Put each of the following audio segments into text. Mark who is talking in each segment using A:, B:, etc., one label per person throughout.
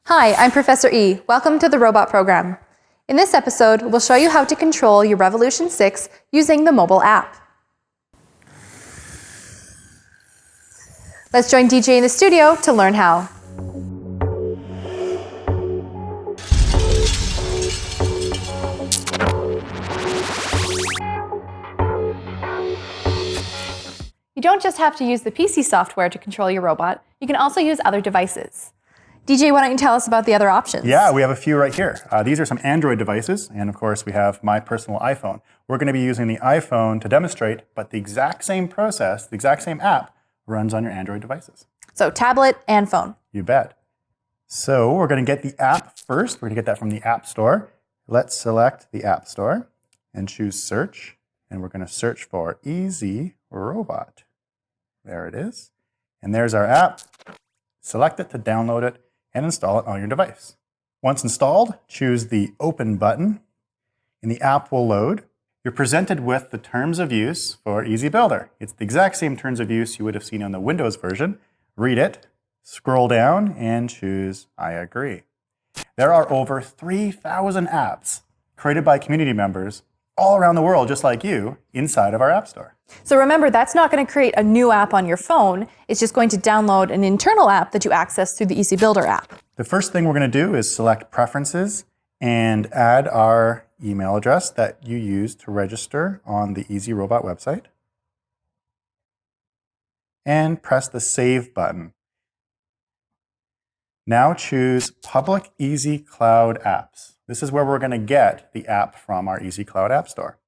A: Hi, I'm Professor E. Welcome to the Robot Program. In this episode, we'll show you how to control your Revolution 6 using the mobile app. Let's join DJ in the studio to learn how. You don't just have to use the PC software to control your robot, you can also use other devices. DJ, why don't you tell us about the other options?
B: Yeah, we have a few right here. These are some Android devices, and of course we have my personal iPhone. We're going to be using the iPhone to demonstrate, but the exact same process, the exact same app, runs on your Android devices.
A: So tablet and phone.
B: You bet. So we're going to get the app first. We're going to get that from the App Store. Let's select the App Store and choose Search, and we're going to search for Easy Robot. There it is. And there's our app. Select it to download it and install it on your device. Once installed, choose the Open button, and the app will load. You're presented with the terms of use for Easy Builder. It's the exact same terms of use you would have seen on the Windows version. Read it, scroll down, and choose I agree. There are over 3,000 apps created by community members all around the world, just like you, inside of our App Store.
A: So remember, that's not going to create a new app on your phone. It's just going to download an internal app that you access through the Easy Builder app.
B: The first thing we're going to do is select Preferences and add our email address that you use to register on the Easy Robot website. And press the Save button. Now choose Public Easy Cloud Apps. This is where we're going to get the app from our Easy Cloud App Store.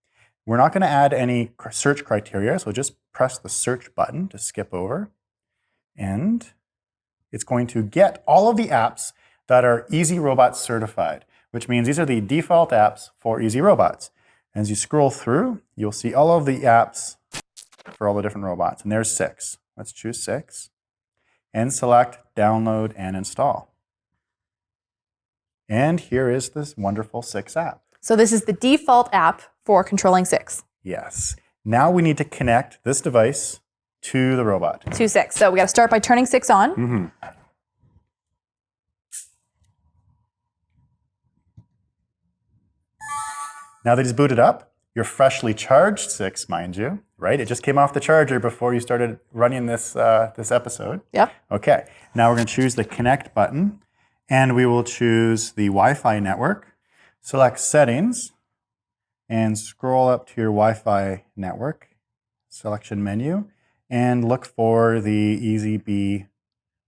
B: We're not going to add any search criteria, so just press the Search button to skip over. And it's going to get all of the apps that are Easy Robot certified, which means these are the default apps for Easy Robots. As you scroll through, you'll see all of the apps for all the different robots, and there's 6. Let's choose 6 and select Download and Install. And here is this wonderful 6 app.
A: So this is the default app for controlling 6.
B: Yes. Now we need to connect this device to the robot.
A: To 6. So we got to start by turning 6 on.
B: Mm-hmm. Now that it's booted up, your freshly charged 6, mind you, right? It just came off the charger before you started running this episode.
A: Yep.
B: Okay. Now we're going to choose the Connect button, and we will choose the Wi-Fi network. Select Settings, and scroll up to your Wi-Fi network selection menu, and look for the EasyB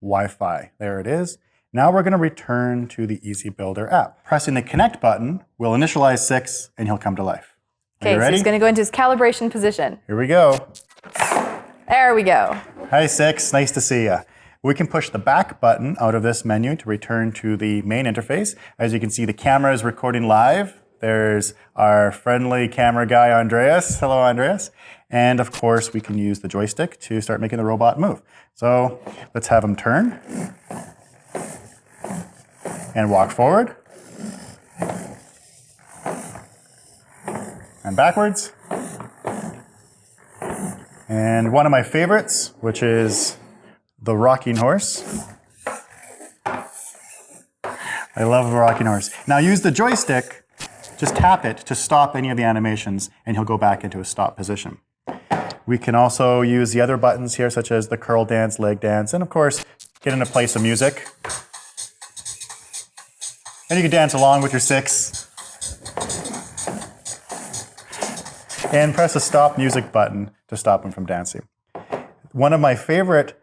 B: Wi-Fi. There it is. Now we're going to return to the Easy Builder app. Pressing the Connect button will initialize 6, and he'll come to life.
A: Okay, so he's going to go into his calibration position.
B: Here we go.
A: There we go.
B: Hi, 6. Nice to see you. We can push the back button out of this menu to return to the main interface. As you can see, the camera is recording live. There's our friendly camera guy, Andreas. Hello, Andreas. And of course, we can use the joystick to start making the robot move. So let's have him turn and walk forward and backwards. And one of my favorites, which is the rocking horse. I love the rocking horse. Now use the joystick, just tap it to stop any of the animations, and he'll go back into a stop position. We can also use the other buttons here, such as the curl dance, leg dance, and of course, get into play some music. And you can dance along with your 6. And press the stop music button to stop him from dancing. One of my favorite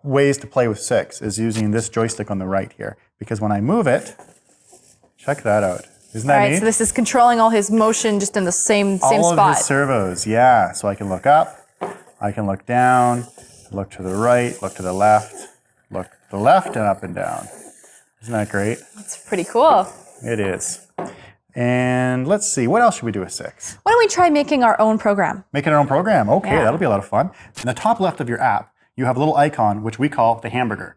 B: ways to play with 6 is using this joystick on the right here, because when I move it, check that out. Isn't that neat?
A: All right, so this is controlling all his motion just in the same spot.
B: All of his servos, yeah. So I can look up, I can look down, look to the right, look to the left, look to the left and up and down. Isn't that great?
A: That's pretty cool.
B: It is. And let's see, what else should we do with 6?
A: Why don't we try making our own program?
B: Making our own program. Okay,
A: Yeah.
B: That'll be a lot of fun. In the top left of your app, you have a little icon, which we call the Hamburger.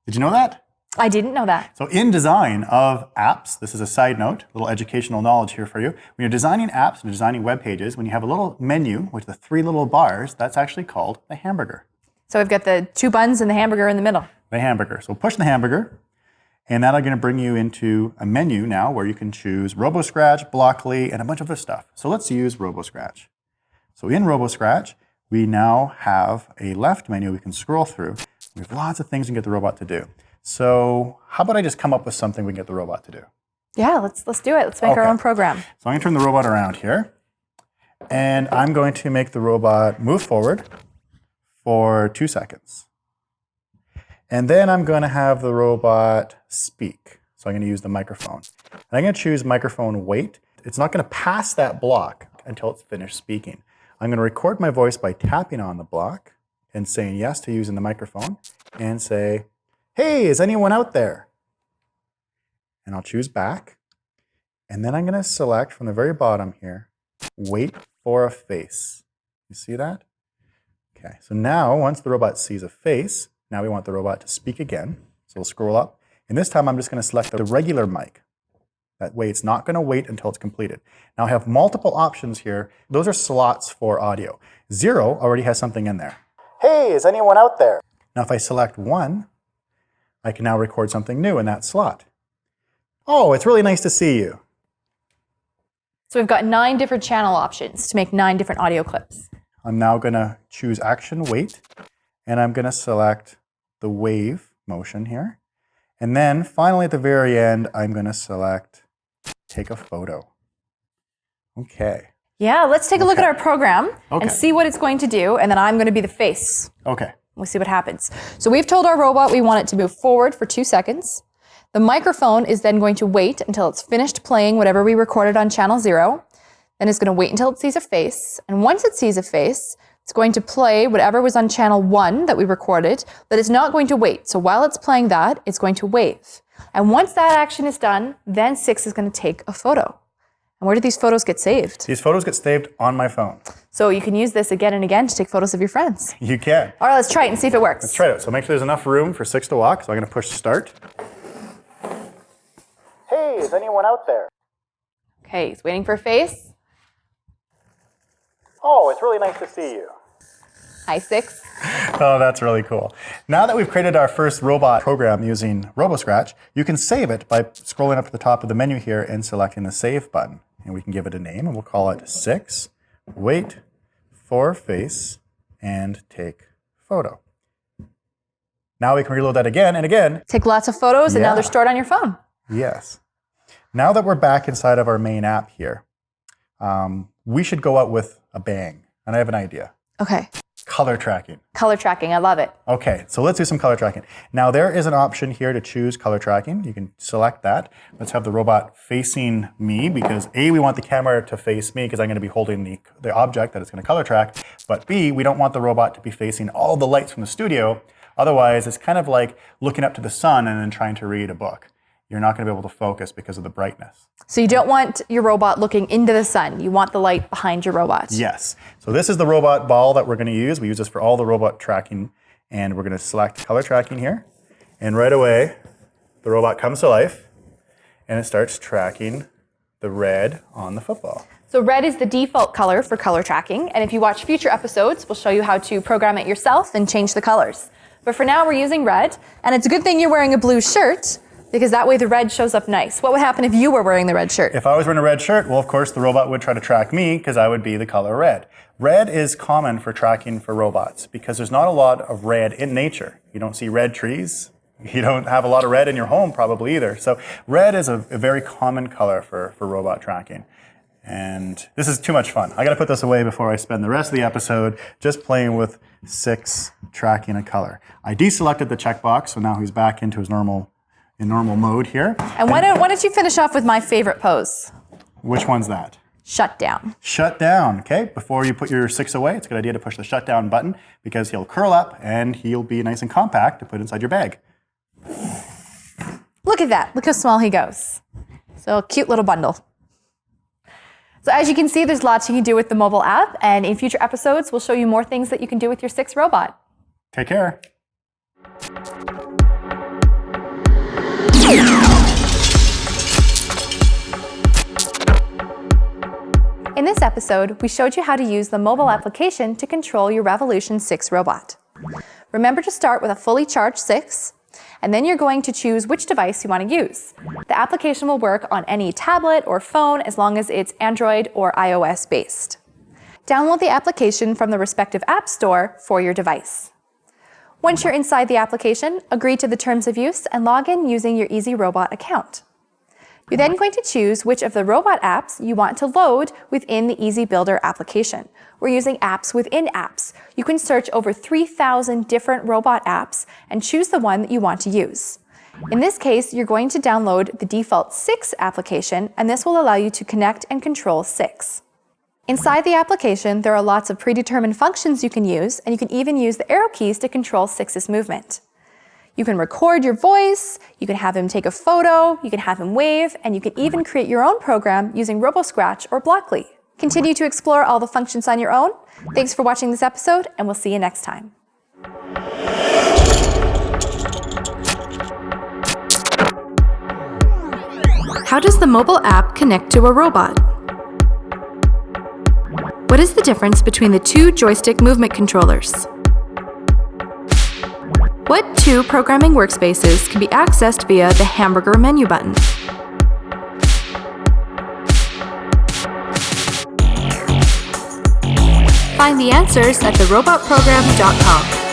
B: Did you know that?
A: I didn't know that.
B: So in design of apps, this is a side note, a little educational knowledge here for you. When you're designing apps and designing web pages, when you have a little menu with the 3 little bars, that's actually called the Hamburger.
A: So we've got the 2 buns and the hamburger in the middle.
B: The Hamburger. So push the Hamburger, And that'll going to bring you into a menu now where you can choose RoboScratch, Blockly, and a bunch of other stuff. So let's use RoboScratch. So in RoboScratch, we now have a left menu we can scroll through. We have lots of things we can get the robot to do. So how about I just come up with something we can get the robot to do?
A: Yeah, let's do it. Let's make our own program.
B: So I'm going to turn the robot around here. And I'm going to make the robot move forward for 2 seconds. And then I'm going to have the robot speak. So I'm going to use the microphone. And I'm going to choose microphone wait. It's not going to pass that block until it's finished speaking. I'm going to record my voice by tapping on the block and saying yes to using the microphone and say, hey, is anyone out there? And I'll choose back. And then I'm going to select from the very bottom here, wait for a face. You see that? Okay, so now once the robot sees a face, now we want the robot to speak again. So we'll scroll up. And this time I'm just going to select the regular mic. That way it's not going to wait until it's completed. Now I have multiple options here. Those are slots for audio. 0 already has something in there. Hey, is anyone out there? Now if I select 1, I can now record something new in that slot. Oh, it's really nice to see you.
A: So we've got 9 different channel options to make 9 different audio clips.
B: I'm now going to choose action wait, and I'm going to select the wave motion here. And then finally at the very end, I'm going to select take a photo. Okay.
A: Yeah, let's take a look at our program and see what it's going to do, and then I'm going to be the face.
B: Okay.
A: We'll see what happens. So we've told our robot we want it to move forward for 2 seconds. The microphone is then going to wait until it's finished playing whatever we recorded on channel 0. Then it's going to wait until it sees a face. And once it sees a face, it's going to play whatever was on channel 1 that we recorded, but it's not going to wait. So while it's playing that, it's going to wave. And once that action is done, then 6 is going to take a photo. And where do these photos get saved?
B: These photos get saved on my phone.
A: So you can use this again and again to take photos of your friends.
B: You can.
A: All right, let's try it and see if it works.
B: Let's try it out. So make sure there's enough room for 6 to walk. So I'm going to push start. Hey, is anyone out there?
A: Okay, he's waiting for a face.
B: Oh, it's really nice to see you.
A: Hi, 6.
B: Oh, that's really cool. Now that we've created our first robot program using RoboScratch, you can save it by scrolling up to the top of the menu here and selecting the Save button. And we can give it a name, and we'll call it 6, wait for face, and take photo. Now we can reload that again and again.
A: Take lots of photos, and now they're stored on your phone.
B: Yes. Now that we're back inside of our main app here, we should go out with a bang. And I have an idea.
A: Okay.
B: Color tracking.
A: Color tracking, I love it.
B: Okay, so let's do some color tracking. Now there is an option here to choose color tracking. You can select that. Let's have the robot facing me because A, we want the camera to face me because I'm going to be holding the object that it's going to color track. But B, we don't want the robot to be facing all the lights from the studio. Otherwise, it's kind of like looking up to the sun and then trying to read a book. You're not going to be able to focus because of the brightness.
A: So you don't want your robot looking into the sun. You want the light behind your robot.
B: Yes. So this is the robot ball that we're going to use. We use this for all the robot tracking. And we're going to select color tracking here. And right away, the robot comes to life. And it starts tracking the red on the football.
A: So red is the default color for color tracking. And if you watch future episodes, we'll show you how to program it yourself and change the colors. But for now, we're using red. And it's a good thing you're wearing a blue shirt, because that way the red shows up nice. What would happen if you were wearing the red shirt?
B: If I was wearing a red shirt, well, of course, the robot would try to track me because I would be the color red. Red is common for tracking for robots because there's not a lot of red in nature. You don't see red trees. You don't have a lot of red in your home probably either. So red is a very common color for robot tracking. And this is too much fun. I got to put this away before I spend the rest of the episode just playing with 6 tracking a color. I deselected the checkbox, so now he's back into his normal mode here.
A: And why don't you finish off with my favorite pose?
B: Which one's that?
A: Shut down.
B: Shut down, okay? Before you put your 6 away, it's a good idea to push the shut down button because he'll curl up and he'll be nice and compact to put inside your bag.
A: Look at that. Look how small he goes. So a cute little bundle. So as you can see, there's lots you can do with the mobile app, and in future episodes, we'll show you more things that you can do with your 6 robot.
B: Take care.
A: In this episode, we showed you how to use the mobile application to control your Revolution 6 robot. Remember to start with a fully charged 6, and then you're going to choose which device you want to use. The application will work on any tablet or phone as long as it's Android or iOS based. Download the application from the respective app store for your device. Once you're inside the application, agree to the terms of use and log in using your Easy Robot account. You're then going to choose which of the robot apps you want to load within the Easy Builder application. We're using apps within apps. You can search over 3,000 different robot apps and choose the one that you want to use. In this case, you're going to download the default Six application, and this will allow you to connect and control Six. Inside the application, there are lots of predetermined functions you can use, and you can even use the arrow keys to control Six's movement. You can record your voice, you can have him take a photo, you can have him wave, and you can even create your own program using RoboScratch or Blockly. Continue to explore all the functions on your own. Thanks for watching this episode, and we'll see you next time. How does the mobile app connect to a robot? What is the difference between the two joystick movement controllers? What two programming workspaces can be accessed via the Hamburger menu button? Find the answers at therobotprogram.com.